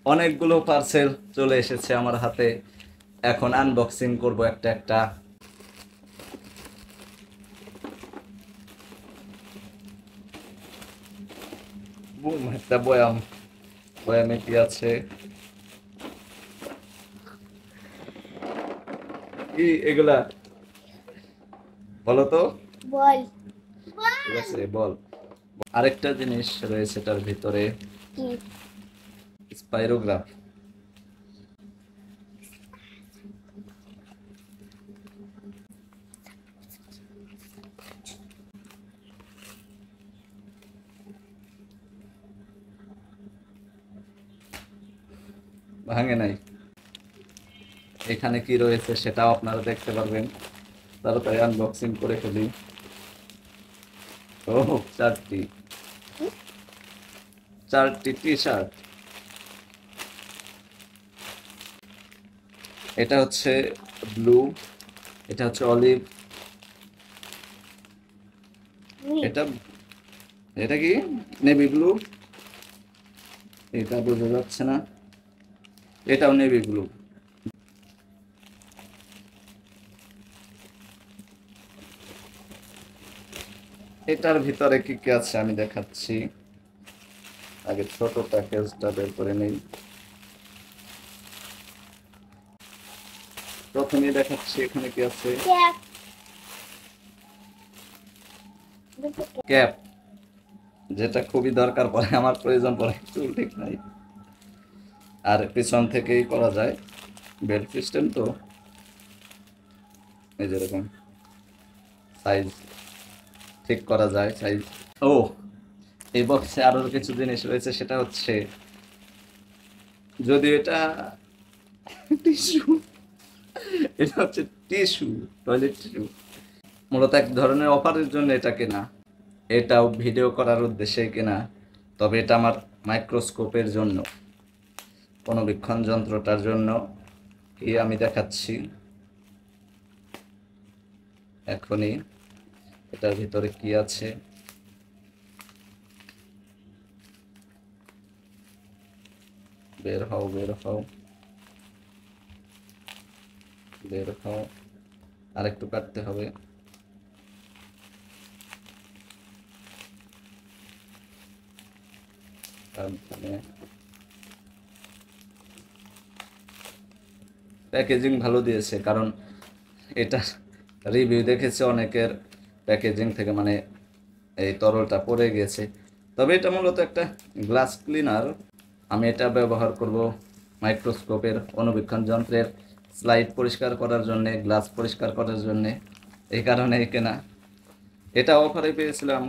অনেকগুলো পার্সেল চলে এসেছে আমার হাতে। এখন আনবক্সিং করব একটা একটা। বুম, একটা বয়াম। বয়ামে কি আছে? কি এগুলা? বলো তো। বল। ঠিক আছে, বল। আরেকটা জিনিস রয়েছে তার ভিতরে, কি? স্পাইরোগ্রাফ। ভাঙে নাই। এখানে কি রয়েছে সেটাও আপনারা দেখতে পারবেন। তাড়াতাড়ি আনবক্সিং করে ফেলি। ও, চারটি। চারটি টি শার্ট। এটা হচ্ছে ব্লু, এটা হচ্ছে অলিভ, এটা এটা কি নেভি ব্লু, এটা বোঝা যাচ্ছে না, এটাও নেভি ব্লু। এটার ভিতরে কি কি আছে আমি দেখাচ্ছি। আগে ছোট প্যাকেজটা বের করে নেই। প্রথমে দেখাচ্ছি এখানে কি আছে। ক্যাপ। ক্যাপ, যেটা খুবই দরকার পড়ে, আমার প্রয়োজন পড়ে, চুল ঠিক নাই। আর পিছন থেকেই করা যায়, বেল্ট সিস্টেম তো, এই যেরকম সাইজ ঠিক করা যায় সাইজ। ও, এই বক্সে আরো কিছু জিনিস রয়েছে, সেটা হচ্ছে, যদি এটা টিস্যু, এটা হচ্ছে টিস্যু, টয়লেট টিস্যু। মূলত এক ধরনের অফারের জন্য এটা কেনা। এটাও ভিডিও করার উদ্দেশ্যে কেনা। তবে এটা আমার মাইক্রোস্কোপের জন্য, অনুবীক্ষণ যন্ত্রটার জন্য। কি আমি দেখাচ্ছি এখনই। এটার ভিতরে কি আছে। বের হও, বের হও, বের হও। আরেকটু কাটতে হবে। প্যাকেজিং ভালো দিয়েছে, কারণ এটা রিভিউ দেখেছে অনেকের, প্যাকেজিং থেকে মানে এই তরলটা পড়ে গেছে। তবে এটা মূলত একটা গ্লাস ক্লিনার। আমি এটা ব্যবহার করব মাইক্রোস্কোপের অনুবীক্ষণ যন্ত্রের স্লাইড পরিষ্কার করার জন্য, গ্লাস পরিষ্কার করার জন্য। এই কারণে কেনা। এটা অফারে পেয়েছিলাম।